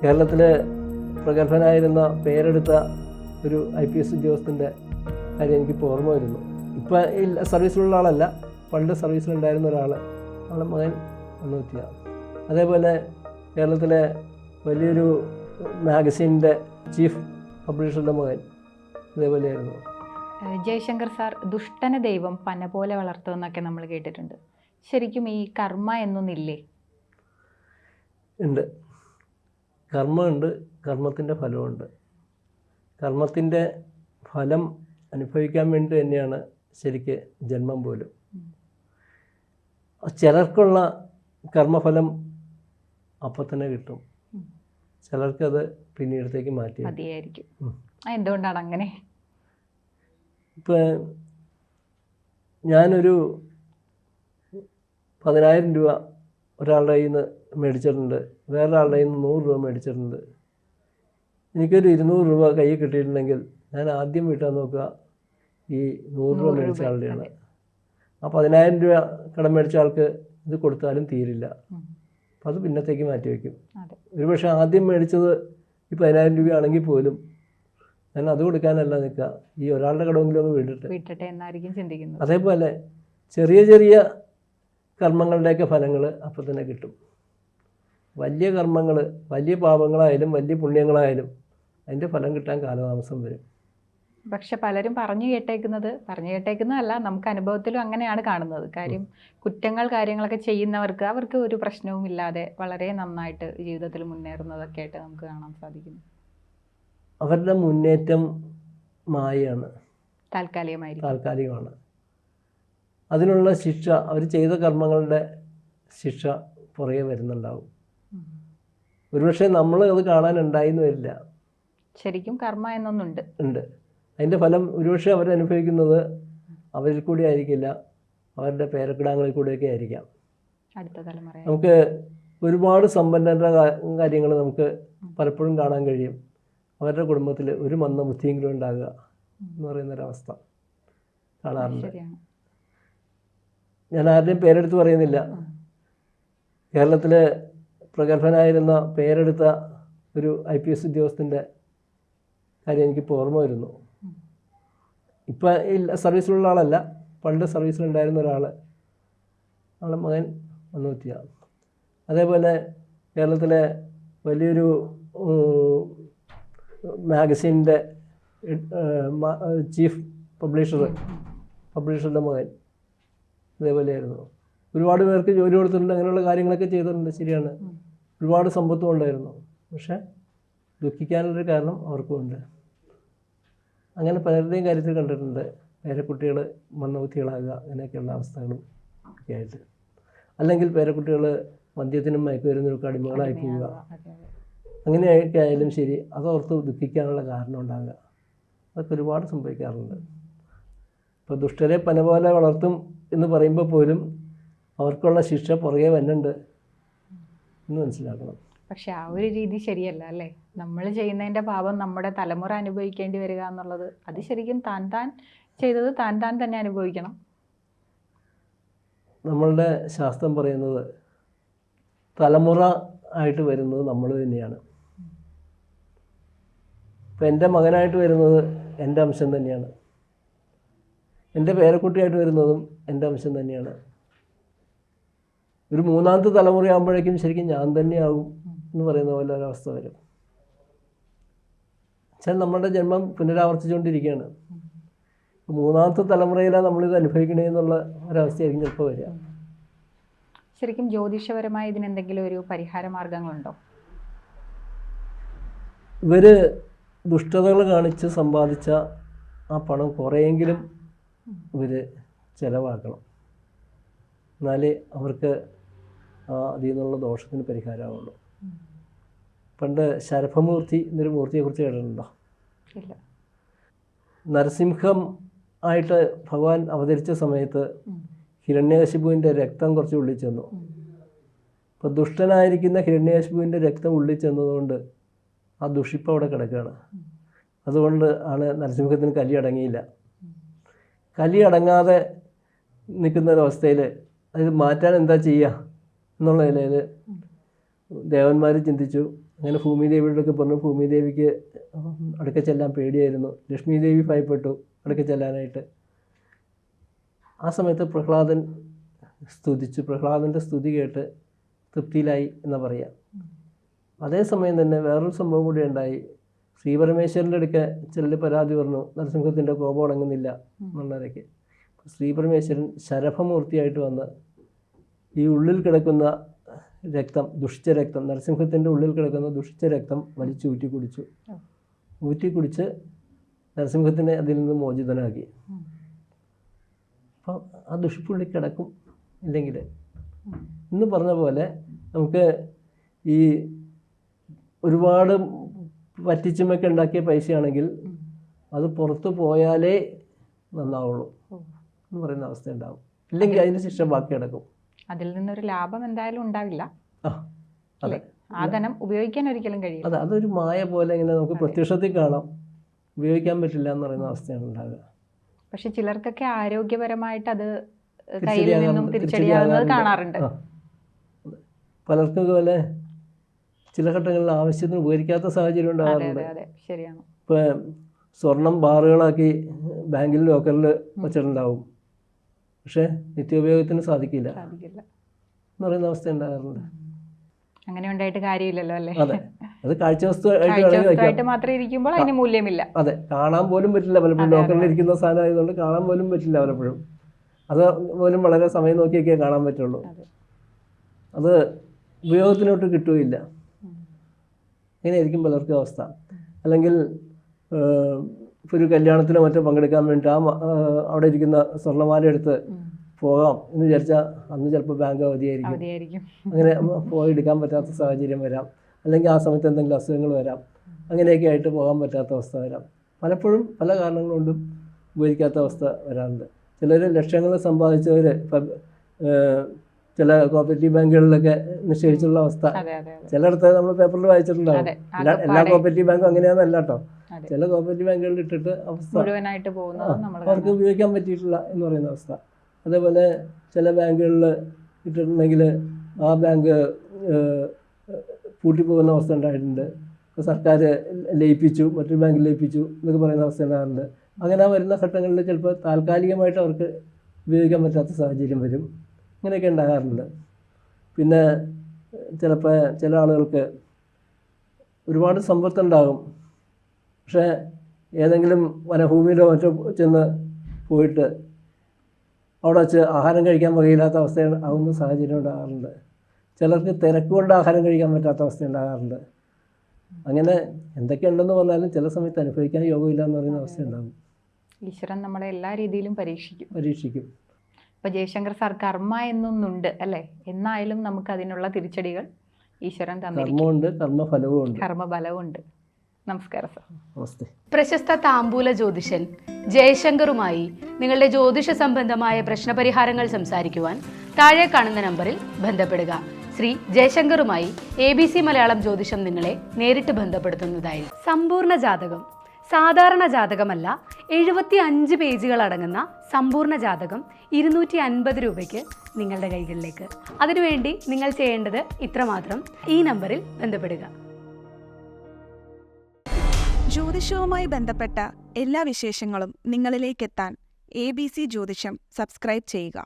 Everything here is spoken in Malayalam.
കേരളത്തിലെ പ്രഗത്ഭനായിരുന്ന പേരെടുത്ത ഒരു IPS ഉദ്യോഗസ്ഥൻ്റെ കാര്യം എനിക്കിപ്പോൾ ഓർമ്മ വരുന്നു. ഇപ്പം സർവീസിലുള്ള ആളല്ല, പണ്ട് സർവീസിലുണ്ടായിരുന്ന ഒരാളുടെ മകൻ ആത്മഹത്യ. അതേപോലെ കേരളത്തിലെ വലിയൊരു മാഗസീനിൻ്റെ ചീഫ് പബ്ലിഷറുടെ മകൻ അതേപോലെയായിരുന്നു. ജയശങ്കർ സാർ, ദുഷ്ടന ദൈവം പന പോലെ വളർത്തുമെന്നൊക്കെ നമ്മൾ കേട്ടിട്ടുണ്ട്. ശരിക്കും ഈ കർമ്മ എന്നൊന്നില്ലേ? ഉണ്ട്. കർമ്മമുണ്ട്, കർമ്മത്തിൻ്റെ ഫലമുണ്ട്. കർമ്മത്തിൻ്റെ ഫലം അനുഭവിക്കാൻ വേണ്ടി തന്നെയാണ് ശരിക്ക് ജന്മം പോലും. ചിലർക്കുള്ള കർമ്മഫലം അപ്പം തന്നെ കിട്ടും, ചിലർക്കത് പിന്നീടത്തേക്ക് മാറ്റി മതിയായിരിക്കും. എന്തുകൊണ്ടാണ് അങ്ങനെ? ഇപ്പം ഞാനൊരു 10,000 രൂപ ഒരാളുടെ കയ്യിൽ നിന്ന് മേടിച്ചിട്ടുണ്ട്, വേറൊരാളുടെ കയ്യിൽ നിന്ന് 100 രൂപ മേടിച്ചിട്ടുണ്ട്. എനിക്കൊരു 200 രൂപ കയ്യിൽ കിട്ടിയിട്ടുണ്ടെങ്കിൽ ഞാൻ ആദ്യം വീട്ടാൻ നോക്കുക ഈ 100 രൂപ മേടിച്ച ആളുടെയാണ്. ആ 10,000 രൂപ കടം മേടിച്ച ആൾക്ക് ഇത് കൊടുത്താലും തീരില്ല, അപ്പം അത് പിന്നത്തേക്ക് മാറ്റി വയ്ക്കും. ഒരുപക്ഷെ ആദ്യം മേടിച്ചത് ഈ 10,000 രൂപയാണെങ്കിൽ പോലും ഞാൻ അത് കൊടുക്കാനല്ല നിൽക്കുക, ഈ ഒരാളുടെ കടമെങ്കിലും ഒന്ന് വീട്ടിട്ടെ എന്നായിരിക്കും ചിന്തിക്കുന്നത്. അതേപോലെ ചെറിയ ചെറിയ കർമ്മങ്ങളുടെയൊക്കെ ഫലങ്ങൾ അപ്പം തന്നെ കിട്ടും. വലിയ കർമ്മങ്ങൾ, വലിയ പാപങ്ങളായാലും വലിയ പുണ്യങ്ങളായാലും അതിൻ്റെ ഫലം കിട്ടാൻ കാലതാമസം വരും. പക്ഷെ പലരും പറഞ്ഞു കേട്ടേക്കുന്നതല്ല, നമുക്ക് അനുഭവത്തിലും അങ്ങനെയാണ് കാണുന്നത്. കാര്യം കുറ്റങ്ങൾ കാര്യങ്ങളൊക്കെ ചെയ്യുന്നവർക്ക് അവർക്ക് ഒരു പ്രശ്നവും ഇല്ലാതെ വളരെ നന്നായിട്ട് ജീവിതത്തിൽ മുന്നേറുന്നതൊക്കെ ആയിട്ട് നമുക്ക് കാണാൻ സാധിക്കുന്നു. അവരുടെ മുന്നേറ്റം മായയാണ്, താൽക്കാലികമാണ്. അതിനുള്ള ശിക്ഷ, അവർ ചെയ്ത കർമ്മങ്ങളുടെ ശിക്ഷ പുറകെ വരുന്നുണ്ടാവും. ഒരുപക്ഷെ നമ്മൾ അത് കാണാനുണ്ടായിന്ന് വരില്ല. ശരിക്കും കർമ്മ എന്നൊന്നുണ്ട്. അതിൻ്റെ ഫലം ഒരുപക്ഷെ അവരനുഭവിക്കുന്നത് അവരിൽ കൂടി ആയിരിക്കില്ല, അവരുടെ പേരക്കിടാങ്ങളിൽ കൂടെയൊക്കെ ആയിരിക്കാം. അടുത്ത തലമുറ നമുക്ക് ഒരുപാട് സമ്പന്നരുടെ കാര്യങ്ങൾ നമുക്ക് പലപ്പോഴും കാണാൻ കഴിയും. അവരുടെ കുടുംബത്തിൽ ഒരു മന്ദബുദ്ധിയെങ്കിലും ഉണ്ടാകുക എന്ന് പറയുന്നൊരവസ്ഥ കാണാറുണ്ട്. ഞാൻ ആരുടെയും പേരെടുത്ത് പറയുന്നില്ല. കേരളത്തിലെ പ്രഗത്ഭനായിരുന്ന പേരെടുത്ത ഒരു IPS ഉദ്യോഗസ്ഥൻ്റെ കാര്യം എനിക്കിപ്പോൾ ഓർമ്മ വരുന്നു. ഇപ്പം സർവീസിലുള്ള ആളല്ല, പണ്ട് സർവീസിലുണ്ടായിരുന്ന ആളുടെ മകൻ ആത്മഹത്യ. അതേപോലെ കേരളത്തിലെ വലിയൊരു മാഗസീനിൻ്റെ ചീഫ് പബ്ലിഷറുടെ മകൻ അതേപോലെയായിരുന്നു. ഒരുപാട് പേർക്ക് ജോലി കൊടുത്തിട്ടുണ്ട്, അങ്ങനെയുള്ള കാര്യങ്ങളൊക്കെ ചെയ്തിട്ടുണ്ട്, ശരിയാണ്. ഒരുപാട് സമ്പത്തും ഉണ്ടായിരുന്നു. പക്ഷേ ദുഃഖിക്കാനുള്ളൊരു കാരണം അവർക്കും ഉണ്ട്. അങ്ങനെ പലരുടെയും കാര്യത്തിൽ കണ്ടിട്ടുണ്ട്, പേരക്കുട്ടികൾ മന്ദബുദ്ധികളാകുക, അങ്ങനെയൊക്കെയുള്ള അവസ്ഥകളും ഒക്കെ ആയിട്ട്. അല്ലെങ്കിൽ പേരക്കുട്ടികൾ മദ്യത്തിനും മയക്കുമരുന്നിനൊക്കെ അടിമകളായി പോവുക, അങ്ങനെയൊക്കെ ആയാലും ശരി, അതോർത്ത് ദുഃഖിക്കാനുള്ള കാരണം ഉണ്ടാകുക, അതൊക്കെ ഒരുപാട് സംഭവിക്കാറുണ്ട്. ഇപ്പോൾ ദുഷ്ടരെ പന പോലെ വളർത്തും എന്ന് പറയുമ്പോൾ പോലും അവർക്കുള്ള ശിക്ഷ പുറകെ വരുന്നുണ്ട് എന്ന് മനസ്സിലാക്കണം. പക്ഷെ ആ ഒരു രീതി ശരിയല്ല അല്ലേ? നമ്മൾ ചെയ്യുന്നതിൻ്റെ പാപം നമ്മുടെ തലമുറ അനുഭവിക്കേണ്ടി വരിക എന്നുള്ളത്, അത് ശരിക്കും താൻ ചെയ്തത് താൻ തന്നെ അനുഭവിക്കണം. നമ്മളുടെ ശാസ്ത്രം പറയുന്നത് തലമുറ ആയിട്ട് വരുന്നത് നമ്മൾ തന്നെയാണ്. ഇപ്പം എൻ്റെ മകനായിട്ട് വരുന്നത് എൻ്റെ അംശം തന്നെയാണ്, എൻ്റെ പേരക്കുട്ടിയായിട്ട് വരുന്നതും എൻ്റെ അംശം തന്നെയാണ്. ഒരു മൂന്നാമത്തെ തലമുറയാകുമ്പോഴേക്കും ശരിക്കും ഞാൻ തന്നെയാകും എന്ന് പറയുന്ന പോലെ ഒരവസ്ഥ വരും. പക്ഷേ നമ്മുടെ ജന്മം പുനരാവർത്തിച്ചുകൊണ്ടിരിക്കുകയാണ്. മൂന്നാമത്തെ തലമുറയിലാണ് നമ്മളിത് അനുഭവിക്കണേ എന്നുള്ള ഒരവസ്ഥയായിരിക്കും ചിലപ്പോൾ വരിക. ശരിക്കും ജ്യോതിഷപരമായി ഇതിനെന്തെങ്കിലും ഒരു പരിഹാര മാർഗങ്ങളുണ്ടോ? ഇവർ ദുഷ്ടതകൾ കാണിച്ച് സമ്പാദിച്ച ആ പണം കുറേയെങ്കിലും ഇവർ ചിലവാക്കണം, എന്നാലേ അവർക്ക് അതിൽ നിന്നുള്ള ദോഷത്തിന് പരിഹാരമാവുള്ളൂ. പണ്ട് ശരഭമൂർത്തി എന്നൊരു മൂർത്തിയെക്കുറിച്ച് കേട്ടിട്ടുണ്ടോ? നരസിംഹം ആയിട്ട് ഭഗവാൻ അവതരിച്ച സമയത്ത് ഹിരണ്യകശിപുവിൻ്റെ രക്തം കുറച്ച് ഉള്ളിച്ചെന്നു. അപ്പോൾ ദുഷ്ടനായിരിക്കുന്ന ഹിരണ്യകശിപുവിൻ്റെ രക്തം ഉള്ളിച്ചെന്നതുകൊണ്ട് ആ ദുഷിപ്പ് അവിടെ കിടക്കുകയാണ്. അതുകൊണ്ട് ആണ് നരസിംഹത്തിന് കലി അടങ്ങിയില്ല. കലി അടങ്ങാതെ നിൽക്കുന്നൊരവസ്ഥയിൽ അത് മാറ്റാൻ എന്താ ചെയ്യുക എന്നുള്ള നിലയിൽ ദേവന്മാർ ചിന്തിച്ചു, അങ്ങനെ ഭൂമിദേവിയോടൊക്കെ പറഞ്ഞു. ഭൂമിദേവിക്ക് അടുക്ക ചെല്ലാൻ പേടിയായിരുന്നു. ലക്ഷ്മി ദേവി ഭയപ്പെട്ടു അടുക്ക ചെല്ലാനായിട്ട്. ആ സമയത്ത് പ്രഹ്ലാദൻ സ്തുതിച്ചു. പ്രഹ്ലാദൻ്റെ സ്തുതി കേട്ട് തൃപ്തിയിലായി എന്ന് പറയാം. അതേസമയം തന്നെ വേറൊരു സംഭവം കൂടി ഉണ്ടായി. ശ്രീപരമേശ്വരൻ്റെ അടുക്ക ചിലർ പരാതി പറഞ്ഞു നരസിംഹത്തിൻ്റെ കോപം അടങ്ങുന്നില്ല എന്നുള്ളവരൊക്കെ. ശ്രീപരമേശ്വരൻ ശരഭമൂർത്തിയായിട്ട് വന്ന് ഈ ഉള്ളിൽ കിടക്കുന്ന രക്തം, ദുഷിച്ച രക്തം, നരസിംഹത്തിൻ്റെ ഉള്ളിൽ കിടക്കുന്ന ദുഷിച്ച രക്തം വലിച്ച് ഊറ്റി കുടിച്ച് നരസിംഹത്തിനെ അതിൽ നിന്ന് മോചിതനാക്കി. അപ്പം ആ ദുഷിപ്പുള്ളി കിടക്കും. ഇല്ലെങ്കിൽ ഇന്ന് പറഞ്ഞ പോലെ നമുക്ക് ഈ ഒരുപാട് പറ്റിച്ചുമൊക്കെ ഉണ്ടാക്കിയ പൈസയാണെങ്കിൽ അത് പുറത്ത് പോയാലേ നന്നാവുള്ളൂ എന്ന് പറയുന്ന അവസ്ഥ ഉണ്ടാവും. ഇല്ലെങ്കിൽ അതിന് ശിക്ഷ ബാക്കി കിടക്കും. അതിൽ നിന്നൊരു ലാഭം എന്തായാലും ഉണ്ടാവില്ല. അതെ, ആ ധനം ഉപയോഗിക്കാൻ ഒരിക്കലും കഴിയില്ല. അതെ, അതൊരു മായ പോലെ ഇങ്ങനെ നമുക്ക് പ്രത്യക്ഷത്തിൽ കാണാം, ഉപയോഗിക്കാൻ പറ്റില്ല എന്ന് പറയുന്ന അവസ്ഥയാണ് ഉണ്ടാവുക. പക്ഷെ ചിലർക്കൊക്കെ ആരോഗ്യപരമായിട്ട് അത് കയ്യിൽ നിന്നും തിരിച്ചടിയാകുന്നത് കാണാറുണ്ട്. പലർക്കും ഇതുപോലെ ചില ഘട്ടങ്ങളിൽ ആവശ്യത്തിന് ഉപകരിക്കാത്ത സാഹചര്യം ഉണ്ടാകാറുണ്ട്. ശരിയാണ്. ഇപ്പം സ്വർണം ബാറുകളാക്കി ബാങ്കിൽ ലോക്കറിൽ വെച്ചിട്ടുണ്ടാവും, പക്ഷേ നിത്യോപയോഗത്തിന് സാധിക്കില്ല എന്ന് പറയുന്ന അവസ്ഥ ഉണ്ടാകാറുണ്ട്. അങ്ങനെ ഉണ്ടായിട്ട് കാര്യമില്ലല്ലോ അല്ലേ? അതെ, അത് കാഴ്ചവസ്തുവായിട്ട് മാത്രമേ ഇരിക്കുമ്പോൾ അതിന് മൂല്യമില്ല. അതെ, കാണാൻ പോലും പറ്റില്ല പലപ്പോഴും. ലോക്കറിൽ ഇരിക്കുന്ന സാധനം ആയതുകൊണ്ട് കാണാൻ പോലും പറ്റില്ല പലപ്പോഴും. അത് പോലും വളരെ സമയം നോക്കിയൊക്കെ കാണാൻ പറ്റുള്ളൂ. അത് ഉപയോഗത്തിനോട്ട് കിട്ടുകയില്ല. ഇങ്ങനെയായിരിക്കും പലർക്കും അവസ്ഥ. അല്ലെങ്കിൽ ഇപ്പോൾ ഒരു കല്യാണത്തിനോ മറ്റോ പങ്കെടുക്കാൻ വേണ്ടി അവിടെ ഇരിക്കുന്ന സ്വർണ്ണമാല എടുത്ത് പോകാം എന്ന് വിചാരിച്ചാൽ അന്ന് ചിലപ്പോൾ ബാങ്ക് അവധിയായിരിക്കും. അങ്ങനെ പോയി എടുക്കാൻ പറ്റാത്ത സാഹചര്യം വരാം. അല്ലെങ്കിൽ ആ സമയത്ത് എന്തെങ്കിലും അസുഖങ്ങൾ വരാം. അങ്ങനെയൊക്കെ ആയിട്ട് പോകാൻ പറ്റാത്ത അവസ്ഥ വരാം. പലപ്പോഴും പല കാരണങ്ങൾ കൊണ്ടും ഉപയോഗിക്കാത്ത അവസ്ഥ വരാറുണ്ട്. ചിലർ ലക്ഷങ്ങൾ സമ്പാദിച്ചവർ ചില കോപ്പറേറ്റീവ് ബാങ്കുകളിലൊക്കെ നിക്ഷേപിച്ചുള്ള അവസ്ഥ ചിലയിടത്ത് നമ്മൾ പേപ്പറിൽ വായിച്ചിട്ടുണ്ടാകും. എല്ലാ കോപ്പറേറ്റീവ് ബാങ്കും അങ്ങനെയാണെന്നല്ല കേട്ടോ. ചില കോപ്പറേറ്റീവ് ബാങ്കുകളിൽ ഇട്ടിട്ട് അവസ്ഥ അവർക്ക് ഉപയോഗിക്കാൻ പറ്റിയിട്ടില്ല എന്ന് പറയുന്ന അവസ്ഥ. അതേപോലെ ചില ബാങ്കുകളിൽ ഇട്ടിട്ടുണ്ടെങ്കിൽ ആ ബാങ്ക് പൂട്ടിപ്പോകുന്ന അവസ്ഥ ഉണ്ടായിട്ടുണ്ട്. സർക്കാർ ലയിപ്പിച്ചു, മറ്റൊരു ബാങ്കിൽ ലയിപ്പിച്ചു എന്നൊക്കെ പറയുന്ന അവസ്ഥ ഉണ്ടാകാറുണ്ട്. അങ്ങനെ വരുന്ന ഘട്ടങ്ങളിൽ ചിലപ്പോൾ താൽക്കാലികമായിട്ട് അവർക്ക് ഉപയോഗിക്കാൻ പറ്റാത്ത സാഹചര്യം വരും. ഇങ്ങനെയൊക്കെ ഉണ്ടാകാറുണ്ട്. പിന്നെ ചിലപ്പോൾ ചില ആളുകൾക്ക് ഒരുപാട് സമ്പത്തുണ്ടാകും, പക്ഷേ ഏതെങ്കിലും വനഭൂമിയിലോ മറ്റോ ചെന്ന് പോയിട്ട് അവിടെ വച്ച് ആഹാരം കഴിക്കാൻ വകയില്ലാത്ത അവസ്ഥ ആകുന്ന സാഹചര്യം ഉണ്ടാകാറുണ്ട്. ചിലർക്ക് തിരക്കുകൊണ്ട് ആഹാരം കഴിക്കാൻ പറ്റാത്ത അവസ്ഥ ഉണ്ടാകാറുണ്ട്. അങ്ങനെ എന്തൊക്കെയുണ്ടെന്ന് പറഞ്ഞാലും ചില സമയത്ത് അനുഭവിക്കാൻ യോഗമില്ല എന്ന് പറയുന്ന അവസ്ഥ ഉണ്ടാകും. ഈശ്വരൻ നമ്മളെ എല്ലാ രീതിയിലും പരീക്ഷിക്കും. ഇപ്പോൾ ജയശങ്കർ സാർ കർമ്മ എന്നൊന്നുണ്ട് അല്ലേ? എന്നായാലും നമുക്ക് അതിനുള്ള തിരിച്ചടികൾ ഈശ്വരൻ കർമ്മമുണ്ട്, കർമ്മഫലവും ഉണ്ട്. നമസ്കാരം സാർ. നമസ്തേ. പ്രശസ്ത താമ്പൂല ജ്യോതിഷൻ ജയശങ്കറുമായി നിങ്ങളുടെ ജ്യോതിഷ സംബന്ധമായ പ്രശ്നപരിഹാരങ്ങൾ സംസാരിക്കുവാൻ താഴെ കാണുന്ന നമ്പറിൽ ബന്ധപ്പെടുക. ശ്രീ ജയശങ്കറുമായി ABC മലയാളം ജ്യോതിഷം നിങ്ങളെ നേരിട്ട് ബന്ധപ്പെടുത്തുന്നതായിരിക്കും. സമ്പൂർണ്ണ ജാതകം സാധാരണ ജാതകമല്ല, 75 പേജുകൾ അടങ്ങുന്ന സമ്പൂർണ്ണ ജാതകം 250 രൂപയ്ക്ക് നിങ്ങളുടെ കൈകളിലേക്ക്. അതിനുവേണ്ടി നിങ്ങൾ ചെയ്യേണ്ടത് ഇത്രമാത്രം: ഈ നമ്പറിൽ ബന്ധപ്പെടുക. ജ്യോതിഷവുമായി ബന്ധപ്പെട്ട എല്ലാ വിശേഷങ്ങളും നിങ്ങളിലേക്കെത്താൻ ABC ജ്യോതിഷം സബ്സ്ക്രൈബ് ചെയ്യുക.